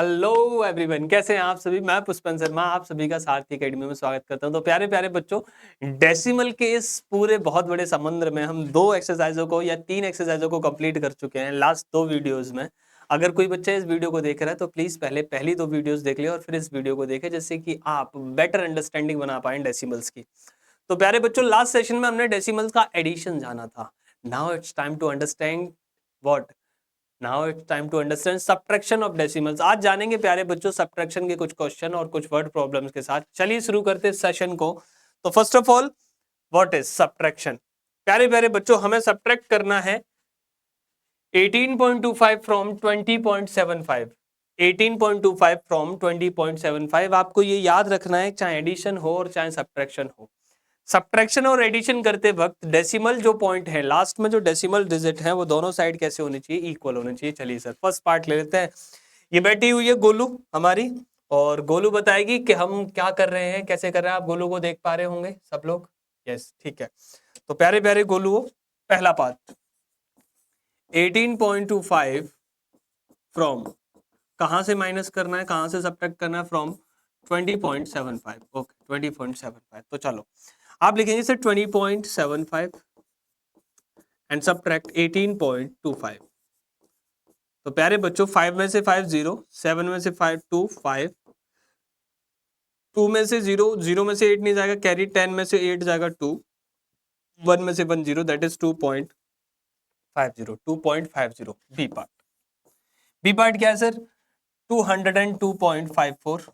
Hello everyone, कैसे हैं आप सभी। मैं पुष्पन शर्मा आप सभी का सारथी एकेडमी में स्वागत करता हूं। तो प्यारे प्यारे बच्चों, डेसिमल के इस पूरे बहुत बड़े समुद्र में हम 2 एक्सरसाइजों को या 3 एक्सरसाइजों को कंप्लीट कर चुके हैं लास्ट 2 वीडियोस में। अगर कोई बच्चा इस वीडियो को देख रहा है तो प्लीज पहले पहली 2 वीडियोस देख ले और फिर इस वीडियो को देखें, जिससे कि आप बेटर अंडरस्टैंडिंग बना पाए डेसिमल्स की। तो प्यारे बच्चों, लास्ट सेशन में हमने डेसिमल्स का एडिशन जाना था। Now it's time to understand what now it's time to understand subtraction of decimals. आज जानेंगे प्यारे बच्चों सब्ट्रैक्शन के कुछ क्वेश्चन और कुछ वर्ड प्रॉब्लम्स के साथ। चलिए शुरू करते हैं सेशन को। तो first of all, what is subtraction. प्यारे प्यारे बच्चों, हमें सब्ट्रैक्ट करना है 18.25 फ्रॉम 20.75। 18.25 फ्रॉम 20.75। आपको ये याद रखना है, चाहे एडिशन हो और चाहे सब्ट्रैक्शन हो। सब्ट्रैक्शन और एडिशन करते वक्त डेसिमल जो पॉइंट है, लास्ट में जो डेसिमल डिजिट है, वो दोनों साइड कैसे होनी चाहिए, इक्वल होनी चाहिए। चलिए सर, फर्स्ट पार्ट ले लेते हैं। ये बैठी हुई है गोलू हमारी, और गोलू बताएगी कि हम क्या कर रहे हैं, कैसे कर रहे हैं। आप गोलू को देख पा रहे होंगे सब लोग। यस, ठीक है। तो प्यारे प्यारे गोलू, पहला पार्ट 18.25 फ्रॉम, कहां से माइनस करना है, कहां से सब्ट्रैक्ट करना है, फ्रॉम 20.75। ओके, 20.75। तो चलो आप लिखेंगे सर 20.75 एंड सब्ट्रैक्ट 18.25। तो प्यारे बच्चों, 5 में से 5 0, 7 में से 5 2, 5 2 में से 0, 0 में से 8 नहीं जाएगा, कैरी 10 में से 8 जाएगा 2, 1 में से 1 0, that is 2.50। 2.50 B part. B part क्या है sir? 202.54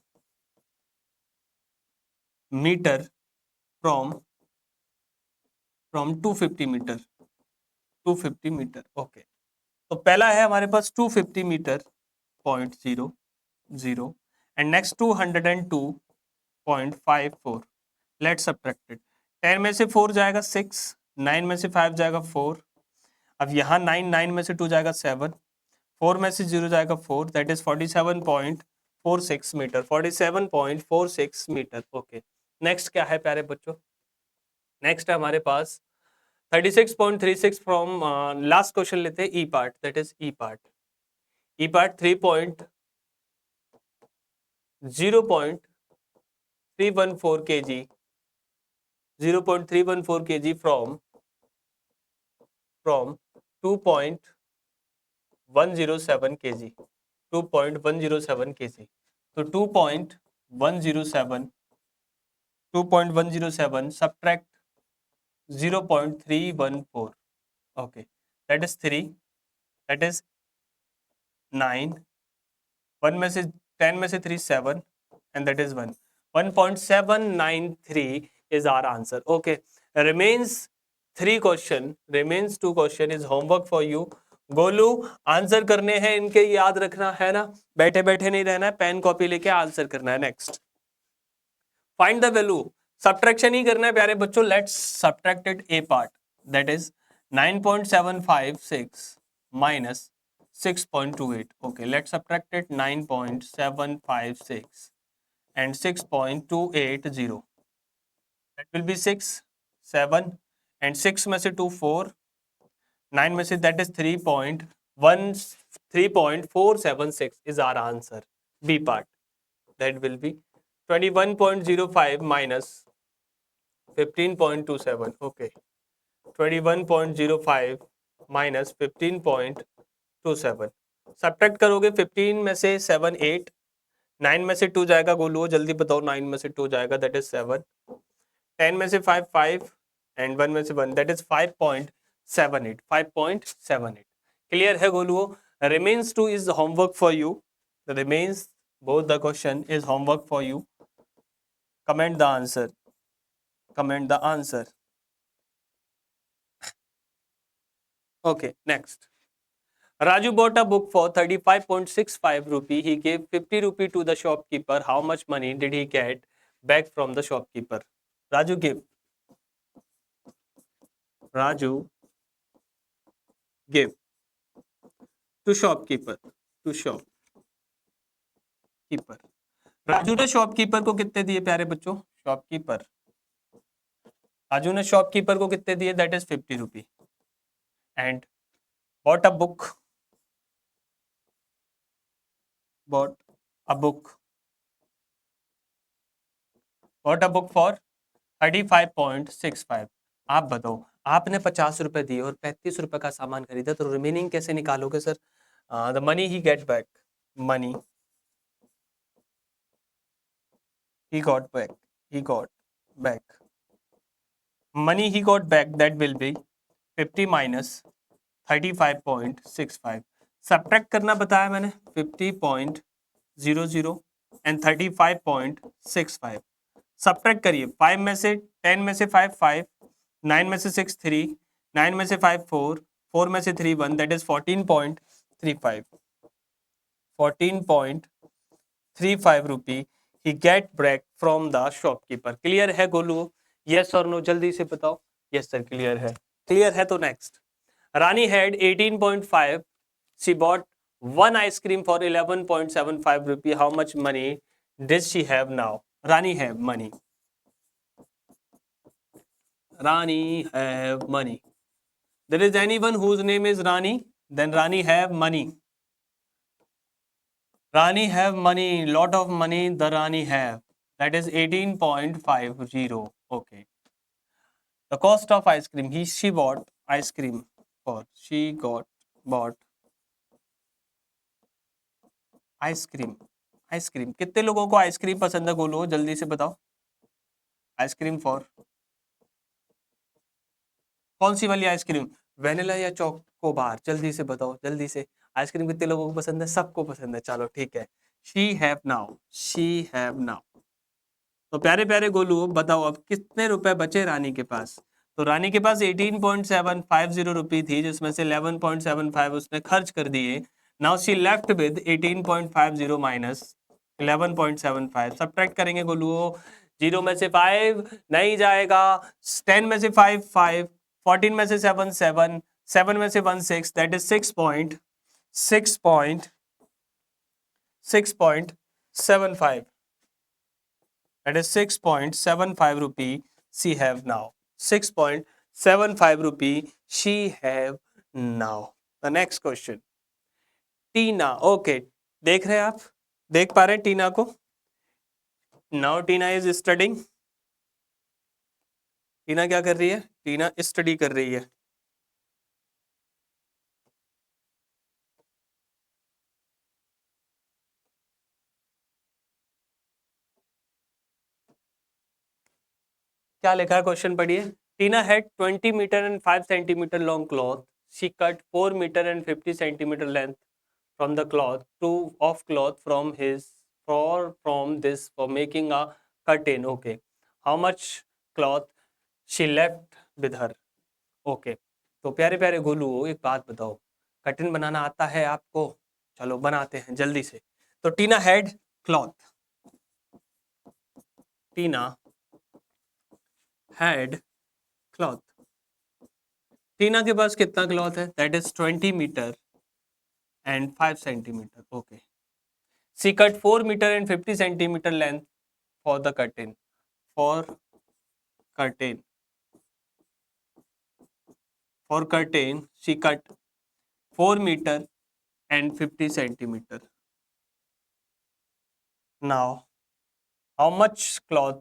metre from 250 metre. 250 metre, okay. तो पहला है हमारे पास 250 metre 0.00 and next 202.54। Let's subtract it. 10 में से 4 जाएगा 6, 9 में से 5 जाएगा 4। अब यहाँ 9 में से 2 जाएगा 7, 4 में से 0 जाएगा 4, that is 47.46 metre. 47.46 metre, okay. Next क्या है प्यारे बच्चों? नेक्स्ट है हमारे पास 36.36 फ्रॉम, लास्ट क्वेश्चन लेते हैं E part, that is E part. E part 0.314 kg, 0.314 kg from 2.107 kg, 2.107 kg। तो 2.107 subtract 0.314, okay, that is 3, that is 9, 1 में से 10 में से 3 7 and that is 1, 1.793 is our answer. Okay, remains 3 question, remains 2 question is homework for you. Golu, answer करने हैं इनके, याद रखना है ना, बैठे बैठे नहीं रहना है, पेन कॉपी लेके आंसर करना है। Next, find the value. Subtraction ही करना है प्यारे बच्चों। Let's subtract it A part, that is 9.756 minus 6.28. Okay, let's subtract it. 9.756 and 6.280. That will be 6, 7 and 6 में से 2 4, 9 में से that is 3.476 is our answer. B part. That will be 21.05 minus 15.27. Okay. 21.05 minus 15.27। Subtract करोगे 15 में से 7 8, 9 में से 2 जाएगा, गोलू जल्दी बताओ, 9 में से 2 जाएगा, दैट इज 7, 10 में से 5 5 एंड 1 में से 1, दैट इज 5.78। 5.78 क्लियर है Golu? Remains 2 is homework for you. Remains both the question is homework for you. Comment the answer, comment the answer. Okay, next. Raju bought a book for 35.65 rupee. He gave 50 rupee to the shopkeeper. How much money did he get back from the shopkeeper? Raju give to shopkeeper, to shopkeeper. Raju ने shopkeeper को कितने दिए प्यारे बच्चों? Shopkeeper, Raju ने shopkeeper को कितने दिए? That is 50 rupee and bought a book a book, what a book for 35.65। आप बताओ, आपने 50 रुपए दिए और 35 रुपए का सामान खरीदा, तो रिमेनिंग कैसे निकालोगे sir? The money he get back, money he got back, he got back, money he got back, that will be 50 minus 35.65। Subtract करना बताया मैंने, 50.00 एंड 35.65। सब्ट्रैक्ट करिए, 5 में से 10 में से 5 5, 9 में से 6 3, 9 में से 5 4, 4 में से 3 1, that is 14.35, 14.35 rupee he get break from the shopkeeper. Clear है गोलू? यस और नो जल्दी से बताओ। यस सर क्लियर है। क्लियर है तो next, Rani had 18.5, she bought one ice cream for 11.75 rupee. How much money does she have now? Rani have money. Rani have money. There is anyone whose name is Rani, then Rani have money. Rani have money, lot of money the Rani have. That is 18.50. Okay. The cost of ice cream. She bought ice cream for. She bought ice cream. Ice cream कितने लोगों को ice cream पसंद है? बोलो जल्दी से बताओ। Ice cream for कौन सी वाली आइसक्रीम? वेनिला या चोकोबार? जल्दी से बताओ, जल्दी से। आइसक्रीम कितने लोगों को पसंद है? सबको पसंद है। चलो ठीक है। She have now, she have now. तो प्यारे प्यारे गोलू बताओ, अब कितने रुपए बचे रानी के पास? तो रानी के पास 18.750 रुपी थी, जिसमें से 11.75 उसने खर्च कर दिए। Now she left with 18.50 minus 11.75। Subtract करेंगे गोलू। 0 में से 5 नहीं जाएगा, 10 में से 5 5, 14 में से 7 7, 7 में से 1 6, that is 6.75। That is 6.75 rupee she have now. 6.75 rupee she have now. The next question. Tina, okay देख रहे हैं आप? देख पा रहे हैं टीना को? Now Tina is studying. टीना क्या कर रही है? टीना स्टडी कर रही है। क्या लिखा है क्वेश्चन पढ़िए। Tina had 20 metre and 5 centimetre long cloth, she cut 4 metre and 50 centimetre length from the cloth of cloth from this for making a curtain. Okay, how much cloth she left with her? Okay, तो प्यारे प्यारे गोलू एक बात बताओ, curtain बनाना आता है आपको? चलो बनाते हैं जल्दी से। तो Tina had cloth, Tina had cloth. Tina के पास कितना क्लॉथ है? That is 20 metre and 5 centimeter. Okay. She cut 4 meter and 50 centimeter length for the curtain. For curtain. For curtain, she cut 4 meter and 50 centimeter. Now, how much cloth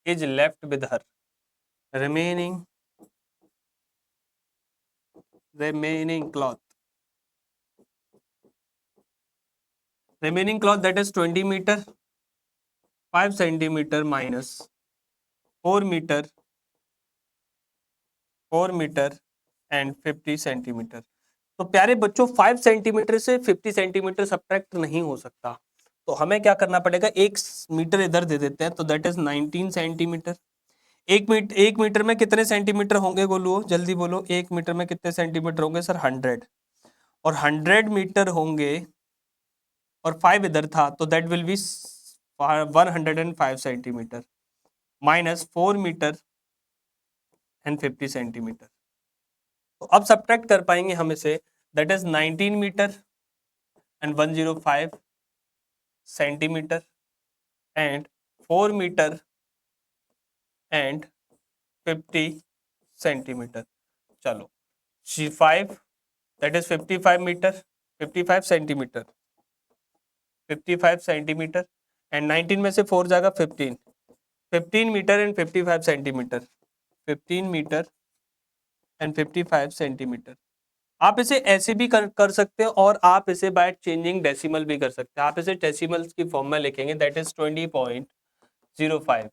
is left with her? Remaining cloth. Remaining cloth, that is 20 meter, 5 centimeter minus 4 meter and 50 centimetre. तो प्यारे बच्चों 5 centimetre से 50 centimetre subtract नहीं हो सकता, तो हमें क्या करना पड़ेगा? 1 मीटर इधर दे देते हैं, तो दैट इज 19 सेंटीमीटर। 1 मीटर में कितने सेंटीमीटर होंगे गोलू? जल्दी बोलो, 1 मीटर में कितने सेंटीमीटर होंगे सर? 100। और 100 मीटर होंगे और 5 इधर था, तो that will be 105 centimetre minus 4 metre and 50 centimetre. तो अब सब्ट्रैक्ट कर पाएंगे हम इसे, that is 19 metre and 105 centimetre and 4 metre and 50 centimetre. चलो 5 that is 55 metre, 55 centimetre, 55 centimetre and 19 में से 4 जाएगा 15, 15 metre and 55 centimetre, 15 metre and 55 centimetre. आप इसे ऐसे भी कर सकते हो और आप इसे बाय चेंजिंग डेसिमल भी कर सकते हैं। आप इसे डेसिमल्स की फॉर्म में लिखेंगे, दैट इज 20.05,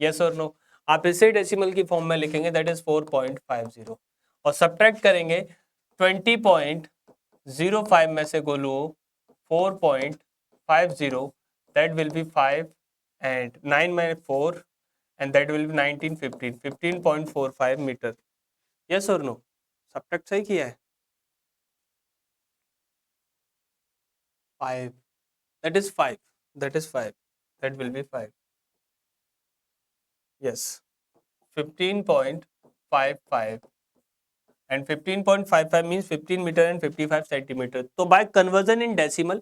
यस और नो। आप इसे डेसिमल की फॉर्म में लिखेंगे, दैट इज 4.50 और सब्ट्रैक्ट करेंगे 20.05 में से Golu 4.50, that will be 5 and 9 में 4 and that will be 19, 15, 15.45 metre, yes और नो। सब्ट्रैक्ट सही किया है, 5, that is 5, that is 5, that will be 5, yes, 15.55 and 15.55 means 15 meter and 55 centimetre. तो bye conversion in decimal,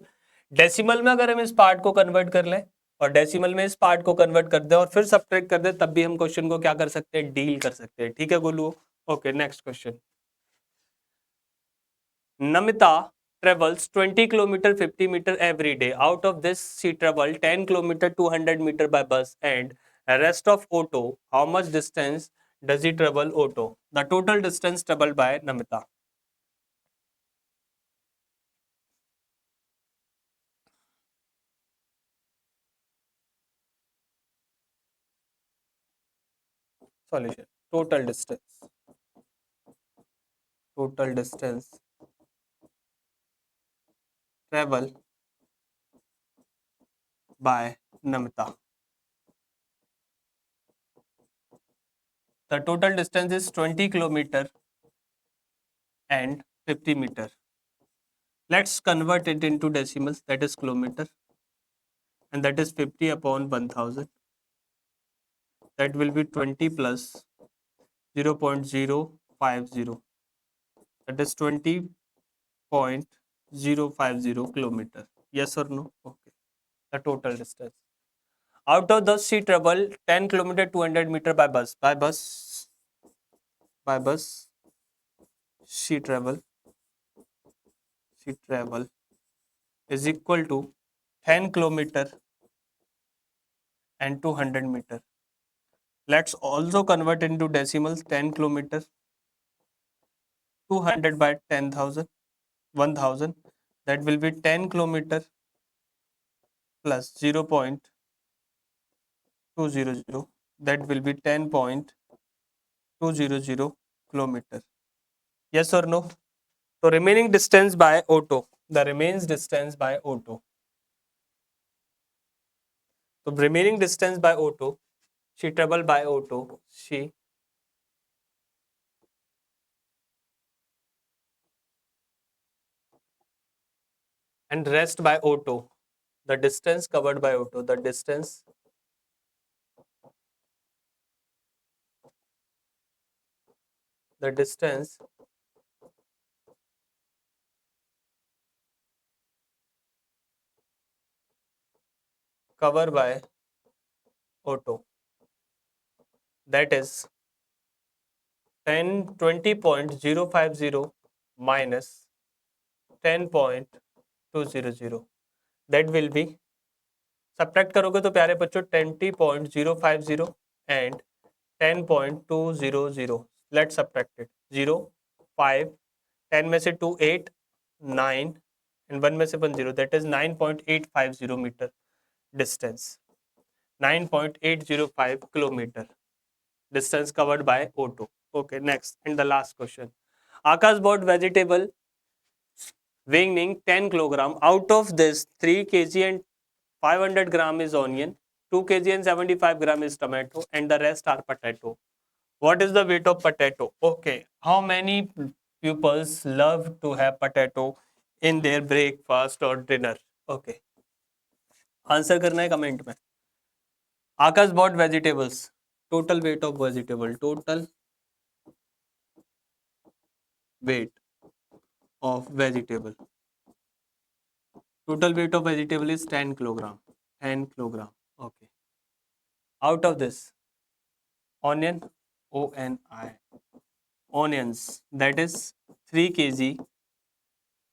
decimal में अगर हम इस पार्ट को कन्वर्ट कर लें और डेसिमल में इस पार्ट को कन्वर्ट कर दें और फिर सब्ट्रैक्ट कर दें, तब भी हम क्वेश्चन को क्या कर सकते हैं, डील कर सकते हैं। ठीक है Golu, okay next question. Namita travels 20 kilometer 50 meter every day. Out of this, she traveled 10 kilometer 200 meter by bus and the rest of auto. How much distance does he travel auto? The total distance traveled by Namita. Solution. Total distance. Total distance travel by Namita. The total distance is 20 kilometer and 50 meter. Let's convert it into decimals, that is kilometer, and that is 50 upon 1000. That will be 20 plus 0.050. That is 20.050 kilometer. Yes or no? Okay. The total distance. Out of those, she traveled 10 kilometer 200 meter by bus. By bus, she travel is equal to 10 kilometer and 200 meter. Let's also convert into decimals. 10 kilometer 200 by 10,000 1000, that will be 10 kilometer plus 0.200, that will be 10.200 kilometer. Yes or no? So remaining distance by auto, the remains distance by auto. So remaining distance by auto, she travel by auto, she and rest by auto, the distance covered by auto, the distance covered by auto, that is 20.050 minus 10.200, that will be, subtract करोगे तो प्यारे बच्चों 20.050 and 10.200, late subtract it, 0 5 10 में से 2 8 9 and 1 में से 1 0, that is 9.850 metre distance, 9.805 kilometre distance covered by O2. Okay, next and the last question. Akash bought vegetable weighing 10 kilogram. Out of this, 3 kg and 500 gram is onion, 2 kg and 75 gram is tomato, and the rest are potato. What is the weight of potato? Okay, how many pupils love to have potato in their breakfast or dinner? Okay, answer करना है comment में। Akash bought vegetables, total weight of vegetable, total weight of vegetable, total weight of vegetable is 10 kilogram, 10 kilogram. Okay, out of this, onion, ONI, onions, that is 3 kg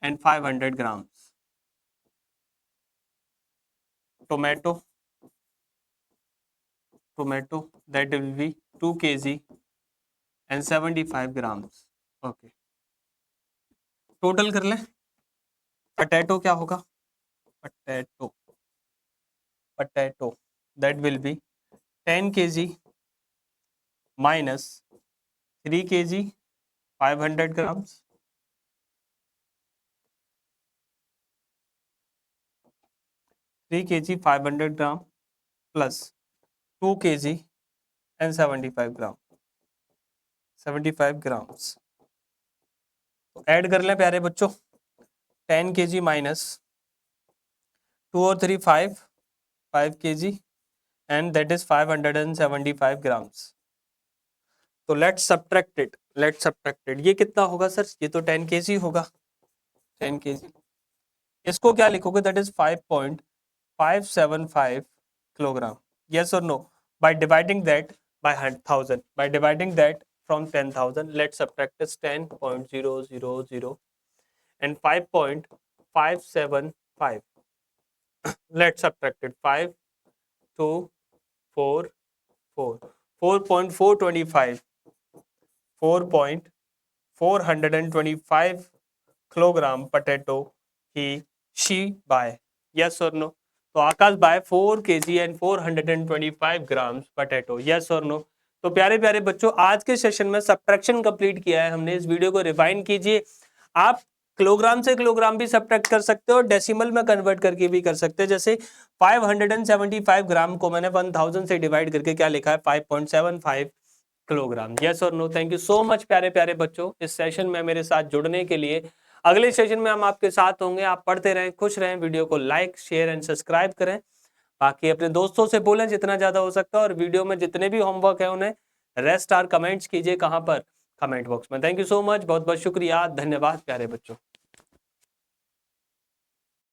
and 500 grams, tomato that will be 2 kg and 75 grams. Okay, total कर लें. Potato क्या होगा? Potato that will be 10 kg minus 3 kg 500 grams. 3 kg 500 gram plus 2 kg and 75 grams. तो add कर लें प्यारे बच्चों. 10 kg minus 2 और 3 5 kg and that is 575 grams. तो लेट्स सब्ट्रैक्ट इट. ये कितना होगा सर? ये तो 10 kg होगा. 10 kg इसको क्या लिखोगे? That is 5.575 kilogram. yes or no? by dividing that by 1000, by dividing that from 10,000, let's subtract this 10.000 and 5.575. let's subtract it. 5 2 4 4.425 4.425 kilogram potato she buy. yes or no? तो Akash buy 4 kg and 425 grams potato. yes or no? तो प्यारे प्यारे बच्चों, आज के session में subtraction complete किया है हमने. इस वीडियो को रिवाइंड कीजिए. आप किलोग्राम से किलोग्राम भी सब्ट्रैक्ट कर सकते हो, डेसिमल में कन्वर्ट करके भी कर सकते हैं. जैसे 575 ग्राम को मैंने 1000 से डिवाइड करके क्या लिखा है? 5.75 किलोग्राम. yes और no? Thank you so much प्यारे प्यारे बच्चों, इस सेशन में मेरे साथ जुड़ने के लिए. अगले सेशन में हम आपके साथ होंगे. आप पढ़ते रहें, खुश रहें. वीडियो को लाइक, शेयर एंड सब्सक्राइब करें. बाकी अपने दोस्तों से बोलें जितना ज्यादा हो सकता है. और वीडियो में जितने भी होमवर्क है उन्हें रेस्ट आर कमेंट्स कीजिए. कहां पर? कमेंट बॉक्स में. Thank you so much. बहुत बहुत शुक्रिया. धन्यवाद प्यारे बच्चों.